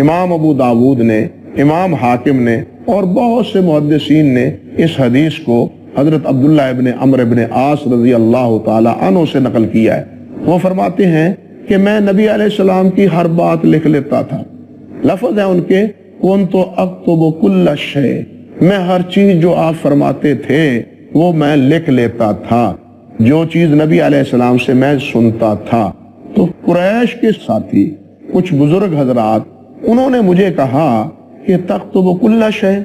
امام ابو داود نے، امام حاکم نے اور بہت سے محدثین نے اس حدیث کو حضرت عبداللہ ابن عمرو ابن عاص رضی اللہ تعالی عنہ سے نقل کیا ہے۔ وہ فرماتے ہیں کہ میں نبی علیہ السلام کی ہر بات لکھ لیتا تھا۔ لفظ ہے ان کے کنت اکتب کل شیء، میں ہر چیز جو آپ فرماتے تھے وہ میں لکھ لیتا تھا، جو چیز نبی علیہ السلام سے میں سنتا تھا۔ تو قریش کے ساتھی کچھ بزرگ حضرات انہوں نے مجھے کہا کہ تکتب کل شیء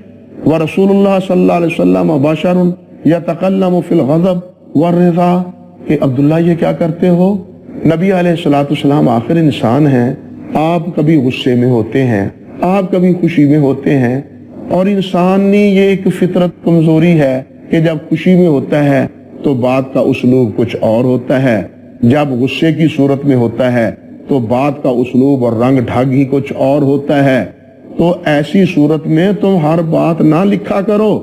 ورسول اللہ صلی اللہ علیہ وسلم بشر یتکلم فی الغضب والرضا، کہ عبداللہ یہ کیا کرتے ہو؟ نبی علیہ السلام آخر انسان ہیں، آپ کبھی غصے میں ہوتے ہیں، آپ کبھی خوشی میں ہوتے ہیں، اور انسانی یہ ایک فطرت کمزوری ہے کہ جب خوشی میں ہوتا ہے تو بات کا اسلوب کچھ اور ہوتا ہے، جب غصے کی صورت میں ہوتا ہے تو بات کا اسلوب اور رنگ ڈھنگ ہی کچھ اور ہوتا ہے، تو ایسی صورت میں تم ہر بات نہ لکھا کرو۔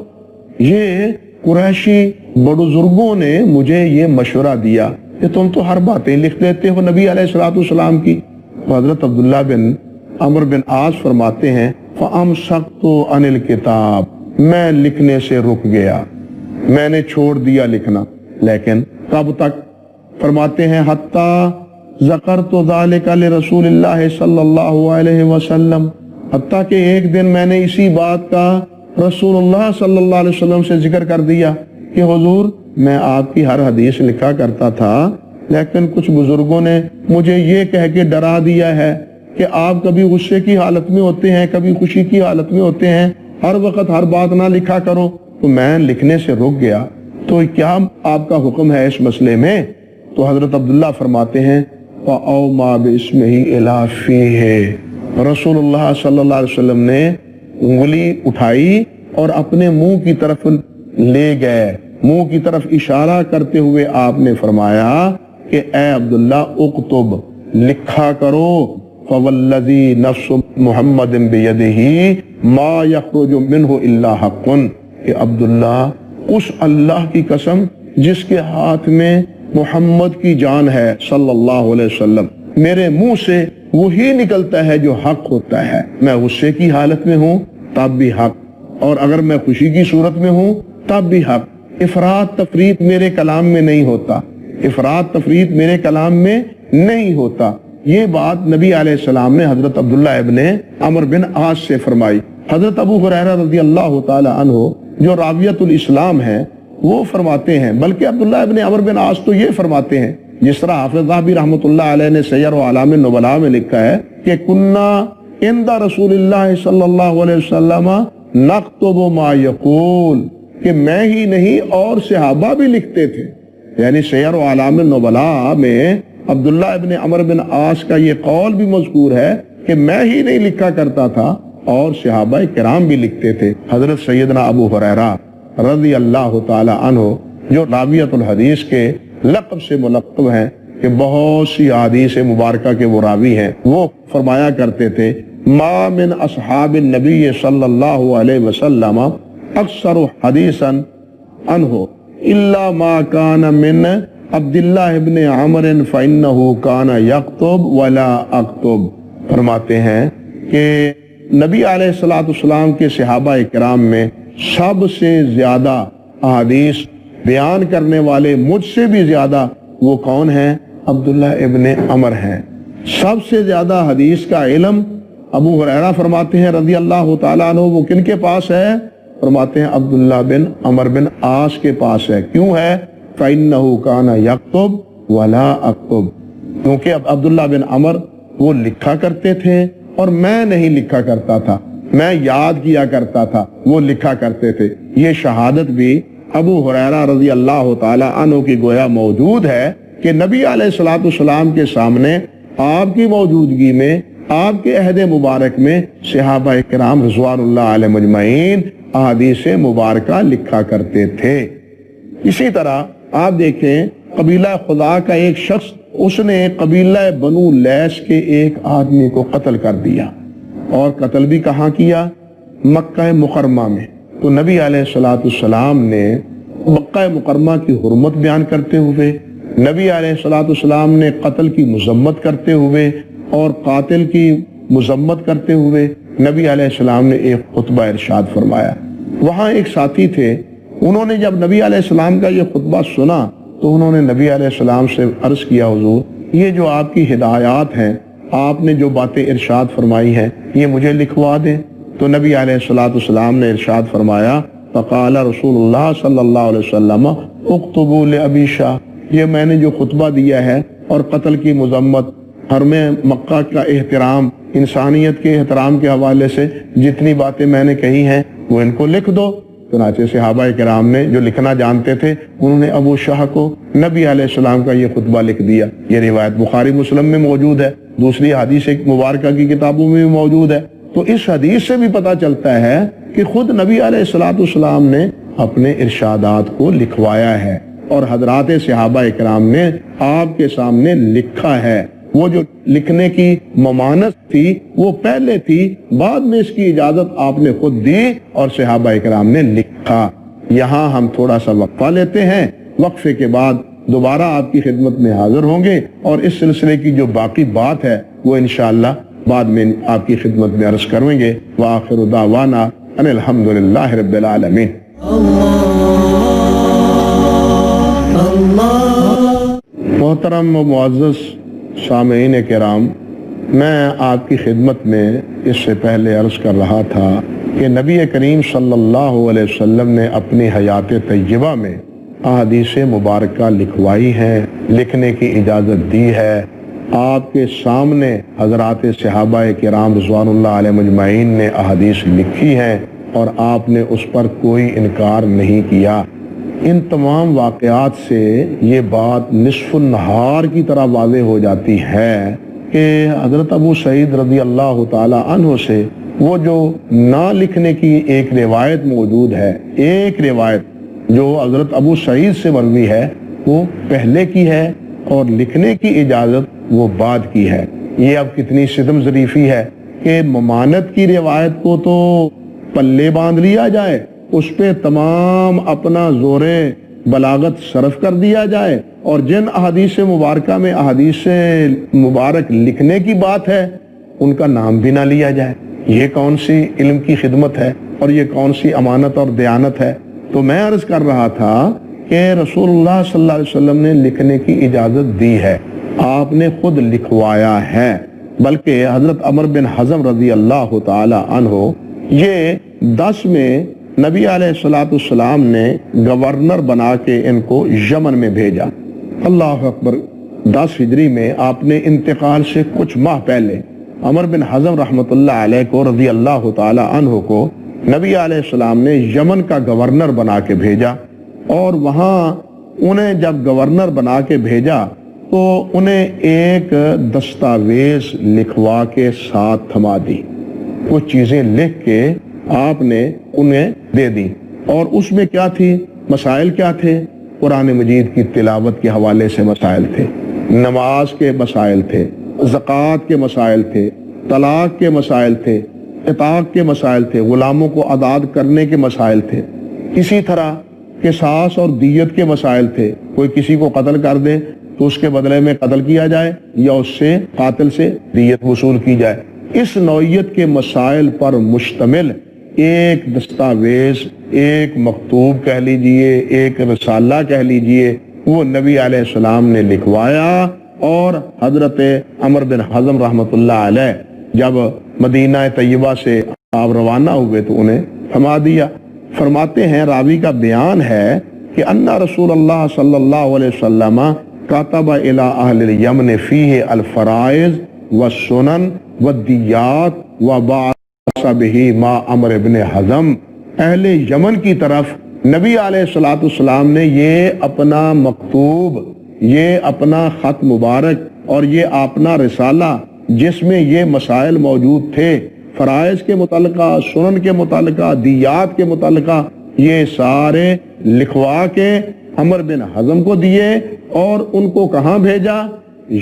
یہ قریشی بزرگوں نے مجھے یہ مشورہ دیا کہ تم تو ہر باتیں لکھ دیتے ہو نبی علیہ السلام کی۔ حضرت عبداللہ بن عمرو بن عاص فرماتے ہیں فَأَمْسَكْتُ عَنِ الْكِتَابِ، میں لکھنے سے رک گیا، میں نے چھوڑ دیا لکھنا۔ لیکن کب تک؟ فرماتے ہیں حَتَّى ذَكَرْتُ ذَلِكَ لِرَسُولِ اللَّهِ صلی اللہ علیہ وسلم، حتیٰ کہ ایک دن میں نے اسی بات کا رسول اللہ صلی اللہ علیہ وسلم سے ذکر کر دیا کہ حضور میں آپ کی ہر حدیث لکھا کرتا تھا، لیکن کچھ بزرگوں نے مجھے یہ کہہ کے ڈرا دیا ہے کہ آپ کبھی غصے کی حالت میں ہوتے ہیں، کبھی خوشی کی حالت میں ہوتے ہیں، ہر وقت ہر بات نہ لکھا کرو، تو میں لکھنے سے رک گیا۔ تو کیا آپ کا حکم ہے اس مسئلے میں؟ تو حضرت عبداللہ فرماتے ہیں فَأَوْمَا بِاسْمِهِ إِلَى فِيهِ، رسول اللہ صلی اللہ علیہ وسلم نے انگلی اٹھائی اور اپنے منہ کی طرف لے گئے، منہ کی طرف اشارہ کرتے ہوئے آپ نے فرمایا کہ اے عبداللہ اکتب، لکھا کرو، فوالذی نفس محمد بیدہ ما یخرج منہ الا حق، کہ عبداللہ اس اللہ کی قسم جس کے ہاتھ میں محمد کی جان ہے صلی اللہ علیہ وسلم، میرے منہ سے وہی نکلتا ہے جو حق ہوتا ہے۔ میں غصے کی حالت میں ہوں تب بھی حق، اور اگر میں خوشی کی صورت میں ہوں تب بھی حق۔ افراط تفریط میرے کلام میں نہیں ہوتا، افراط تفریط میرے کلام میں نہیں ہوتا۔ یہ بات نبی علیہ السلام نے حضرت عبداللہ ابن عمرو بن عاص سے فرمائی۔ حضرت ابو ہریرہ رضی اللہ تعالی عنہ جو راویۃ الاسلام ہیں وہ فرماتے ہیں، بلکہ عبداللہ ابن عمرو بن عاص تو یہ فرماتے ہیں، جس طرح حافظ ذہبی رحمۃ اللہ علیہ نے سیر و اعلام النبلاء میں لکھا ہے کہ کننا عند رسول اللہ صلی اللہ علیہ وسلم نکتب ما یقول، کہ میں ہی نہیں اور صحابہ بھی لکھتے تھے۔ یعنی سیر و اعلام النبلاء میں عبداللہ ابن عمرو بن عاص کا یہ قول بھی مذکور ہے کہ میں ہی نہیں لکھا کرتا تھا اور صحابہ کرام بھی لکھتے تھے۔ حضرت سیدنا ابو ہریرہ رضی اللہ تعالی عنہ جو راویۃ الحدیث کے لقب سے ملقب ہیں کہ بہت سی احادیث مبارکہ کے وہ راوی ہیں، وہ فرمایا کرتے تھے ما من اصحاب النبی صلی اللہ علیہ وسلم اکثر حدیثا عنہ الا ما کان من عبداللہ ابن عمر فإنہ کان یکتب ولا اکتب۔ فرماتے ہیں کہ نبی علیہ السلام کے صحابہ کرام میں سب سے زیادہ احادیث بیان کرنے والے مجھ سے بھی زیادہ وہ کون ہیں؟ عبداللہ ابن عمر ہیں۔ سب سے زیادہ حدیث کا علم ابو ہریرہ فرماتے ہیں رضی اللہ تعالیٰ عنہ، وہ کن کے پاس ہے؟ فرماتے ہیں عبداللہ بن عمر بن عاص کے پاس ہے۔ کیوں ہے؟ فَإِنَّهُ كَانَ يَكْتُبْ وَلَا أَكْتُبْ، کیونکہ عبداللہ بن عمر وہ لکھا کرتے تھے اور میں نہیں لکھا کرتا تھا، میں یاد کیا کرتا تھا، وہ لکھا کرتے تھے۔ یہ شہادت بھی ابو ہریرہ رضی اللہ تعالی عنہ کی گویا موجود ہے کہ نبی علیہ السلام کے سامنے آپ کی موجودگی میں، آپ کے عہد مبارک میں صحابہ کرام رضوان اللہ علیہ مجمعین احادیث مبارکہ لکھا کرتے تھے۔ اسی طرح آپ دیکھیں قبیلہ خدا کا ایک شخص، اس نے قبیلہ بنو لیس کے ایک آدمی کو قتل کر دیا، اور قتل بھی کہاں کیا؟ مکہ مکرمہ میں۔ تو نبی علیہ السلام نے مکہ مکرمہ کی حرمت بیان کرتے ہوئے نبی علیہ الصلوۃ والسلام نے قتل کی مذمت کرتے ہوئے اور قاتل کی مذمت کرتے ہوئے نبی علیہ السلام نے ایک خطبہ ارشاد فرمایا۔ وہاں ایک ساتھی تھے، انہوں نے جب نبی علیہ السلام کا یہ خطبہ سنا تو انہوں نے نبی علیہ السلام سے عرض کیا، حضور یہ جو آپ کی ہدایات ہیں، آپ نے جو باتیں ارشاد فرمائی ہیں، یہ مجھے لکھوا دیں۔ تو نبی علیہ الصلوۃ والسلام نے ارشاد فرمایا، فقال رسول اللہ صلی اللہ علیہ وسلم اکتبوا لأبی شاہ، یہ میں نے جو خطبہ دیا ہے اور قتل کی مذمت، حرم مکہ کا احترام، انسانیت کے احترام کے حوالے سے جتنی باتیں میں نے کہی ہیں وہ ان کو لکھ دو۔ چنانچہ صحابہ کرام نے جو لکھنا جانتے تھے انہوں نے ابو شاہ کو نبی علیہ السلام کا یہ خطبہ لکھ دیا۔ یہ روایت بخاری مسلم میں موجود ہے، دوسری حدیث مبارکہ کی کتابوں میں بھی موجود ہے۔ تو اس حدیث سے بھی پتہ چلتا ہے کہ خود نبی علیہ الصلوۃ والسلام نے اپنے ارشادات کو لکھوایا ہے اور حضرات صحابہ کرام نے آپ کے سامنے لکھا ہے۔ وہ جو لکھنے کی ممانعت تھی وہ پہلے تھی، بعد میں اس کی اجازت آپ نے خود دی اور صحابہ کرام نے لکھا۔ یہاں ہم تھوڑا سا وقفہ لیتے ہیں، وقفے کے بعد دوبارہ آپ کی خدمت میں حاضر ہوں گے اور اس سلسلے کی جو باقی بات ہے وہ انشاءاللہ بعد میں آپ کی خدمت میں عرض کریں گے۔ وآخر دعوانا ان الحمدللہ رب العالمین۔ محترم و معزز سامعین کرام، میں آپ کی خدمت میں اس سے پہلے عرض کر رہا تھا کہ نبی کریم صلی اللہ علیہ وسلم نے اپنی حیات طیبہ میں احادیث مبارکہ لکھوائی ہیں، لکھنے کی اجازت دی ہے۔ آپ کے سامنے حضرات صحابہ کرام رضوان اللہ علیہ مجمعین نے احادیث لکھی ہیں اور آپ نے اس پر کوئی انکار نہیں کیا۔ ان تمام واقعات سے یہ بات نصف النہار کی طرح واضح ہو جاتی ہے کہ حضرت ابو سعید رضی اللہ تعالی عنہ سے وہ جو نہ لکھنے کی ایک روایت موجود ہے، ایک روایت جو حضرت ابو سعید سے مروی ہے وہ پہلے کی ہے اور لکھنے کی اجازت وہ بعد کی ہے۔ یہ اب کتنی ستم ظریفی ہے کہ ممانعت کی روایت کو تو پلے باندھ لیا جائے، اس پہ تمام اپنا زور بلاغت صرف کر دیا جائے، اور جن احادیث مبارکہ میں احادیث مبارک لکھنے کی بات ہے ان کا نام بھی نہ لیا جائے۔ یہ کون سی علم کی خدمت ہے اور یہ کون سی امانت اور دیانت ہے؟ تو میں عرض کر رہا تھا کہ رسول اللہ صلی اللہ علیہ وسلم نے لکھنے کی اجازت دی ہے، آپ نے خود لکھوایا ہے۔ بلکہ حضرت عمر بن حزم رضی اللہ تعالی عنہ یہ 10 میں نبی علیہ الصلوۃ والسلام نے گورنر بنا کے ان کو یمن میں بھیجا۔ اللہ اکبر، 10 ہجری میں آپ نے انتقال سے کچھ ماہ پہلے عمر بن حزم رحمۃ اللہ علیہ کو رضی اللہ تعالی عنہ کو نبی علیہ السلام نے یمن کا گورنر بنا کے بھیجا، اور وہاں انہیں جب گورنر بنا کے بھیجا تو انہیں ایک دستاویز لکھوا کے ساتھ تھما دی، کچھ چیزیں لکھ کے آپ نے انہیں دے دی، اور اس میں کیا تھی؟ مسائل کیا تھے؟ قرآن مجید کی تلاوت کے حوالے سے مسائل تھے، نماز کے مسائل تھے، زکوٰۃ کے مسائل تھے، طلاق کے مسائل تھے، عتاق کے مسائل تھے، غلاموں کو آزاد کرنے کے مسائل تھے، اسی طرح قصاص اور دیت کے مسائل تھے، کوئی کسی کو قتل کر دے تو اس کے بدلے میں قتل کیا جائے یا اس سے قاتل سے دیت وصول کی جائے۔ اس نوعیت کے مسائل پر مشتمل ایک دستاویز، ایک مکتوب کہہ لیجئے، ایک رسالہ کہہ لیجئے، وہ نبی علیہ السلام نے لکھوایا، اور حضرت عمر بن حزم رحمۃ اللہ علیہ جب مدینہ طیبہ سے آپ روانہ ہوئے تو انہیں تھما دیا۔ فرماتے ہیں، راوی کا بیان ہے کہ ان رسول اللہ صلی اللہ علیہ وسلم کاتب الی اہل الیمن فیہ الفرائض والسنن والدیات وبعث بہ ما عمر بن حزم، اہل یمن کی طرف نبی علیہ الصلوۃ والسلام نے یہ اپنا مکتوب، یہ اپنا خط مبارک اور یہ اپنا رسالہ جس میں یہ مسائل موجود تھے، فرائض کے متعلقہ، سنن کے متعلقہ، دیات کے متعلقہ، یہ سارے لکھوا کے عمر بن حزم کو دیے، اور ان کو کہاں بھیجا؟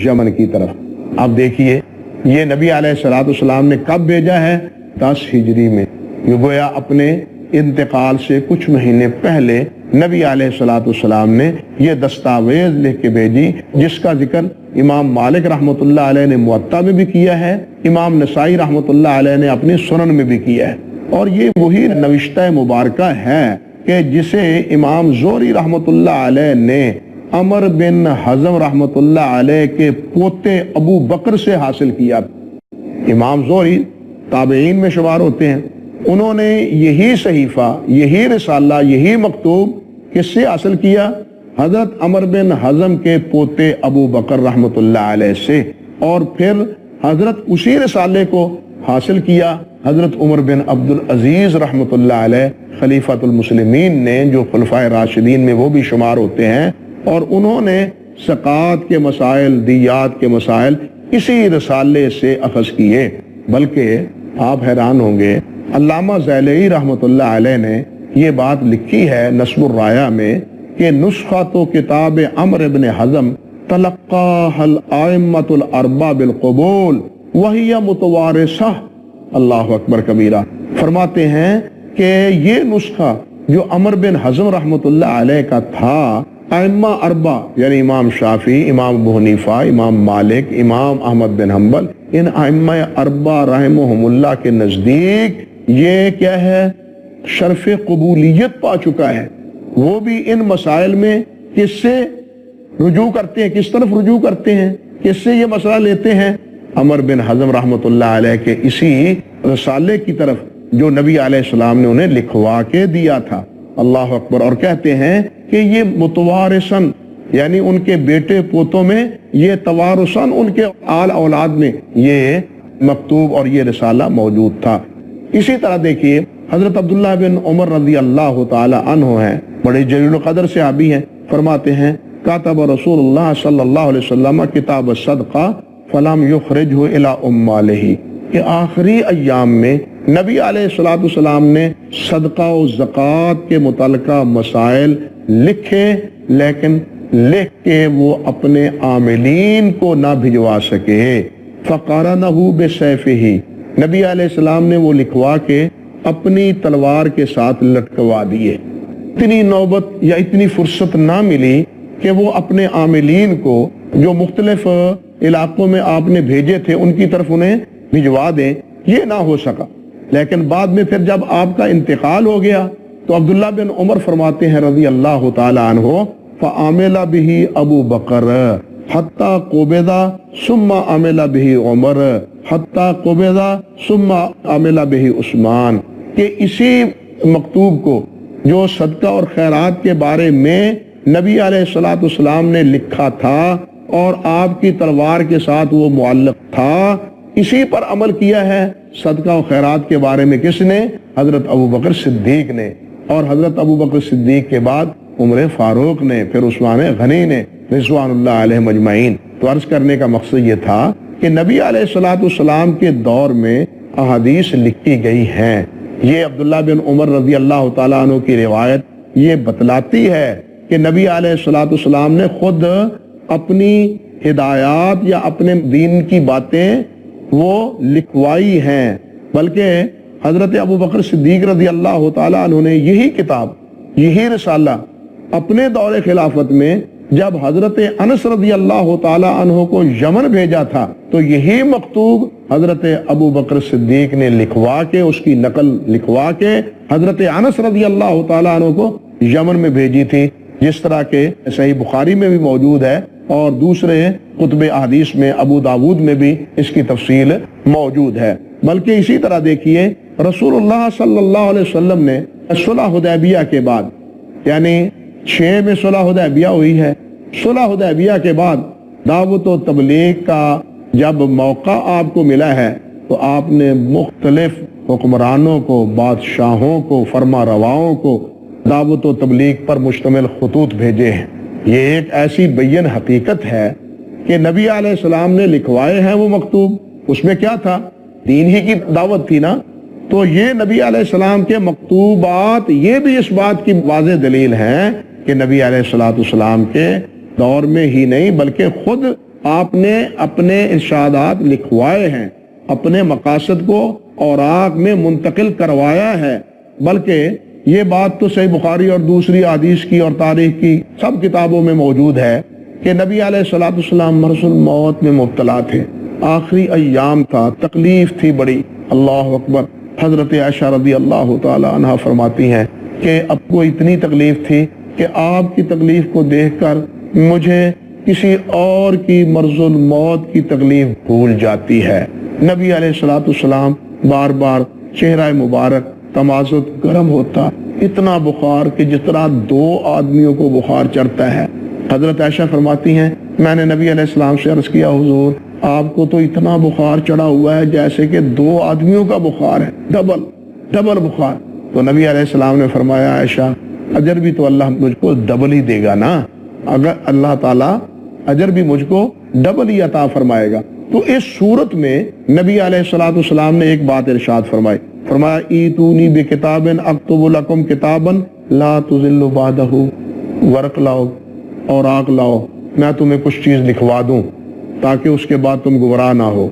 یمن کی طرف۔ اب دیکھیے یہ نبی علیہ الصلوۃ والسلام نے کب بھیجا ہے؟ 10 ہجری میں، یہ گویا اپنے انتقال سے کچھ مہینے پہلے نبی علیہ الصلوۃ والسلام نے یہ دستاویز لکھ کے بھیجی، جس کا ذکر امام مالک رحمۃ اللہ علیہ نے موطا میں بھی کیا ہے، امام نسائی رحمۃ اللہ علیہ نے اپنی سنن میں بھی کیا ہے، اور یہ وہی نوشتہ مبارکہ ہے کہ جسے امام زہری رحمۃ اللہ علیہ نے عمر بن حزم رحمۃ اللہ علیہ کے پوتے ابو بکر سے حاصل کیا۔ امام زہری تابعین میں شمار ہوتے ہیں، انہوں نے یہی صحیفہ، یہی رسالہ، یہی مکتوب کس سے حاصل کیا؟ حضرت عمر بن حزم کے پوتے ابو بکر رحمۃ اللہ علیہ سے، اور پھر حضرت اسی رسالے کو حاصل کیا حضرت عمر بن عبد العزیز رحمۃ اللہ علیہ خلیفۃ المسلمین نے، جو خلفائے راشدین میں وہ بھی شمار ہوتے ہیں، اور انہوں نے زکوٰۃ کے مسائل، دیات کے مسائل اسی رسالے سے اخذ کیے۔ بلکہ آپ حیران ہوں گے، علامہ زیلعی رحمۃ اللہ علیہ نے یہ بات لکھی ہے نصب الرایہ میں کہ نسخہ تو کتاب عمر بن حزم تلقاہ الائمۃ الاربعہ بالقبول وہی متوارثہ۔ اللہ اکبر کبیرہ۔ فرماتے ہیں کہ یہ نسخہ جو عمر بن حزم رحمۃ اللہ علیہ کا تھا، ائمہ اربعہ یعنی امام شافعی، امام ابو حنیفہ، امام مالک، امام احمد بن حنبل، ان ائمہ اربعہ رحمہم اللہ کے نزدیک یہ کیا ہے؟ شرف قبولیت پا چکا ہے۔ وہ بھی ان مسائل میں کس سے رجوع کرتے ہیں، کس طرف رجوع کرتے ہیں، کس سے یہ مسئلہ لیتے ہیں؟ عمر بن حزم رحمۃ اللہ علیہ کے اسی رسالے کی طرف جو نبی علیہ السلام نے انہیں لکھوا کے دیا تھا۔ اللہ اکبر۔ اور کہتے ہیں کہ یہ متوارثاً یعنی ان کے بیٹے پوتوں میں، یہ توارثاً ان کے آل اولاد میں یہ مکتوب اور یہ رسالہ موجود تھا۔ اسی طرح دیکھیے حضرت عبداللہ بن عمر رضی اللہ تعالی عنہ ہیں، بڑے جلیل القدر صحابی ہیں، فرماتے ہیں کاتب رسول اللہ صلی اللہ علیہ وسلم کتاب الصدقہ فلم یخرجہ الی اموالہ، کہ آخری ایام میں نبی علیہ السلام نے صدقہ و زکوٰۃ کے متعلقہ مسائل لکھے، لیکن لکھ کے وہ اپنے عاملین کو نہ بھجوا سکے۔ فقارنہ بسیفہ، نبی علیہ السلام نے وہ لکھوا کے اپنی تلوار کے ساتھ لٹکوا دیے۔ اتنی نوبت یا اتنی فرصت نہ ملی کہ وہ اپنے عاملین کو جو مختلف علاقوں میں آپ نے بھیجے تھے ان کی طرف انہیں بھجوا دیں، یہ نہ ہو سکا۔ لیکن بعد میں پھر جب آپ کا انتقال ہو گیا تو عبداللہ بن عمر فرماتے ہیں رضی اللہ تعالی عنہ فعمل به ابو بکر حتی قبض ثم عمل به عمر حتی قبض ثم عمل به عثمان، کہ اسی مکتوب کو جو صدقہ اور خیرات کے بارے میں نبی علیہ السلام نے لکھا تھا اور آپ کی تلوار کے ساتھ وہ معلق تھا، اسی پر عمل کیا ہے صدقہ و خیرات کے بارے میں کس نے؟ حضرت ابو بکر صدیق نے، اور حضرت ابو بکر صدیق کے بعد عمر فاروق نے، پھر عثمان غنی نے رضوان اللہ علیہ مجمعین۔ تو عرض کرنے کا مقصد یہ تھا کہ نبی علیہ السلام کے دور میں احادیث لکھی گئی ہیں۔ یہ عبداللہ بن عمر رضی اللہ تعالیٰ عنہ کی روایت یہ بتلاتی ہے کہ نبی علیہ السلام نے خود اپنی ہدایات یا اپنے دین کی باتیں وہ لکھوائی ہیں، بلکہ حضرت ابو بکر صدیق رضی اللہ تعالیٰ عنہ نے یہی کتاب، یہی رسالہ اپنے دور خلافت میں جب حضرت انس رضی اللہ تعالیٰ عنہ کو یمن بھیجا تھا تو یہی مکتوب حضرت ابو بکر صدیق نے لکھوا کے، اس کی نقل لکھوا کے حضرت انس رضی اللہ تعالیٰ عنہ کو یمن میں بھیجی تھی، جس طرح کے صحیح بخاری میں بھی موجود ہے اور دوسرے کتب احادیث میں ابو داود میں بھی اس کی تفصیل موجود ہے۔ بلکہ اسی طرح دیکھیے رسول اللہ صلی اللہ علیہ وسلم نے صلح حدیبیہ کے بعد، یعنی 6 میں صلح حدیبیہ ہوئی ہے، صلح حدیبیہ کے بعد دعوت و تبلیغ کا جب موقع آپ کو ملا ہے تو آپ نے مختلف حکمرانوں کو، بادشاہوں کو، فرما رواؤں کو دعوت و تبلیغ پر مشتمل خطوط بھیجے ہیں۔ یہ ایک ایسی بین حقیقت ہے کہ نبی علیہ السلام نے لکھوائے ہیں وہ مکتوب، اس میں کیا تھا؟ دین ہی کی دعوت تھی نا۔ تو یہ نبی علیہ السلام کے مکتوبات یہ بھی اس بات کی واضح دلیل ہیں کہ نبی علیہ السلام کے دور میں ہی نہیں بلکہ خود آپ نے اپنے ارشادات لکھوائے ہیں، اپنے مقاصد کو اوراق میں منتقل کروایا ہے۔ بلکہ یہ بات تو صحیح بخاری اور دوسری حدیث کی اور تاریخ کی سب کتابوں میں موجود ہے کہ نبی علیہ الصلوۃ والسلام مرض الموت میں مبتلا تھے، آخری ایام تھا، تکلیف تھی بڑی۔ اللہ اکبر۔ حضرت عائشہ رضی اللہ تعالی عنہا فرماتی ہیں کہ اب کو اتنی تکلیف تھی کہ آپ کی تکلیف کو دیکھ کر مجھے کسی اور کی مرض الموت کی تکلیف بھول جاتی ہے۔ نبی علیہ الصلوۃ والسلام بار بار چہرہ مبارک تمازت گرم ہوتا، اتنا بخار کہ جس طرح دو آدمیوں کو بخار چڑھتا ہے۔ حضرت عائشہ فرماتی ہیں میں نے نبی علیہ السلام سے عرض کیا حضور آپ کو تو اتنا بخار چڑھا ہوا ہے جیسے کہ دو آدمیوں کا بخار ہے، ڈبل بخار۔ تو نبی علیہ السلام نے فرمایا عائشہ اجر بھی تو اللہ مجھ کو ڈبل ہی دے گا نا، اگر اللہ تعالیٰ اجر بھی مجھ کو ڈبل ہی عطا فرمائے گا۔ تو اس صورت میں نبی علیہ الصلوۃ والسلام نے ایک بات ارشاد فرمائی، فرمایا ایتونی بکتاب اکتب لکم کتابا لا تضلوا بعدہ، ورق لاؤ اور آگ لاؤ، میں تمہیں کچھ چیز لکھوا دوں تاکہ اس کے بعد تم گمراہ نہ ہو۔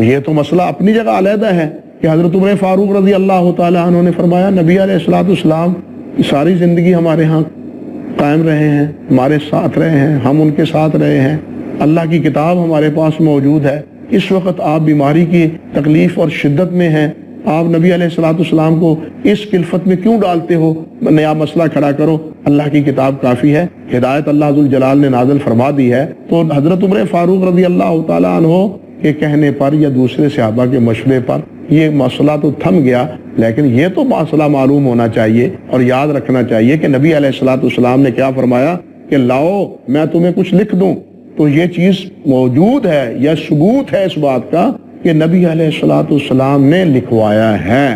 یہ تو مسئلہ اپنی جگہ علیحدہ ہے کہ حضرت عمر فاروق رضی اللہ تعالی عنہ نے فرمایا نبی علیہ الصلوۃ والسلام ساری زندگی ہمارے ہاں قائم رہے ہیں، ہمارے ساتھ رہے ہیں، ہم ان کے ساتھ رہے ہیں، اللہ کی کتاب ہمارے پاس موجود ہے، اس وقت آپ بیماری کی تکلیف اور شدت میں ہیں، آپ نبی علیہ الصلوۃ والسلام کو اس کلفت میں کیوں ڈالتے ہو، نیا مسئلہ کھڑا کرو، اللہ کی کتاب کافی ہے، ہدایت اللہ ذوالجلال نے نازل فرما دی ہے۔ تو حضرت عمر فاروق رضی اللہ تعالیٰ عنہ کے کہنے پر یا دوسرے صحابہ کے مشورے پر یہ مسئلہ تو تھم گیا، لیکن یہ تو مسئلہ معلوم ہونا چاہیے اور یاد رکھنا چاہیے کہ نبی علیہ الصلوۃ والسلام نے کیا فرمایا کہ لاؤ میں تمہیں کچھ لکھ دوں۔ تو یہ چیز موجود ہے یا ثبوت ہے اس بات کا کہ نبی علیہ الصلوۃ والسلام نے لکھوایا ہے،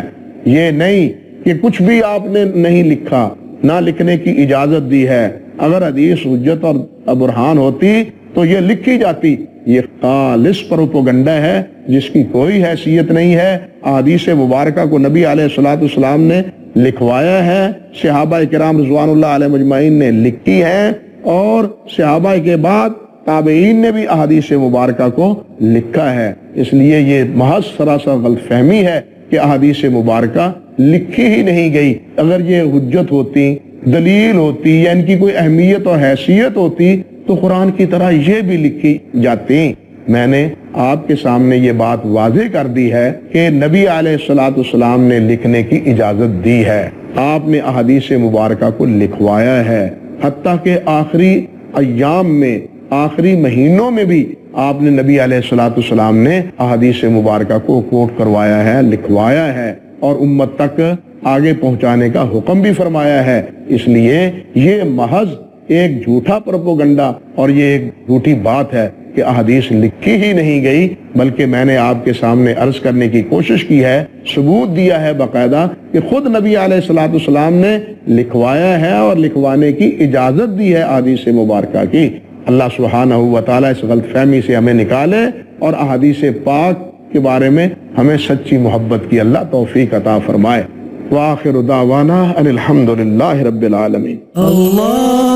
یہ نہیں کہ کچھ بھی آپ نے نہیں لکھا، نہ لکھنے کی اجازت دی ہے۔ اگر حدیث حجت اور برہان ہوتی تو یہ لکھی جاتی، یہ خالص پروپیگنڈا ہے جس کی کوئی حیثیت نہیں ہے۔ احادیث مبارکہ کو نبی علیہ الصلوۃ والسلام نے لکھوایا ہے، صحابہ کرام رضوان اللہ علیہ مجمعین نے لکھی ہے، اور صحابہ کے بعد تابعین نے بھی احادیث مبارکہ کو لکھا ہے۔ اس لیے یہ محض سراسر غلط فہمی ہے کہ احادیث مبارکہ لکھی ہی نہیں گئی۔ اگر یہ حجت ہوتی، دلیل ہوتی یا ان کی کوئی اہمیت اور حیثیت ہوتی تو قرآن کی طرح یہ بھی لکھی جاتی۔ میں نے آپ کے سامنے یہ بات واضح کر دی ہے کہ نبی علیہ الصلوۃ والسلام نے لکھنے کی اجازت دی ہے، آپ نے احادیث مبارکہ کو لکھوایا ہے، حتیٰ کہ آخری ایام میں، آخری مہینوں میں بھی آپ نے نبی علیہ الصلوۃ والسلام نے احادیث مبارکہ کو کوٹ کروایا ہے، لکھوایا ہے اور امت تک آگے پہنچانے کا حکم بھی فرمایا ہے۔ اس لیے یہ محض ایک جھوٹا پروپیگنڈا اور یہ ایک جھوٹی بات ہے کہ احادیث لکھی ہی نہیں گئی، بلکہ میں نے آپ کے سامنے عرض کرنے کی کوشش کی ہے، ثبوت دیا ہے باقاعدہ کہ خود نبی علیہ الصلوۃ والسلام نے لکھوایا ہے اور لکھوانے کی اجازت دی ہے احادیث مبارکہ کی۔ اللہ سبحانہ و تعالیٰ اس غلط فہمی سے ہمیں نکالے اور احادیث پاک کے بارے میں ہمیں سچی محبت کی اللہ توفیق عطا فرمائے۔ وآخر دعوانا ان الحمد للہ رب العالمین۔ اللہ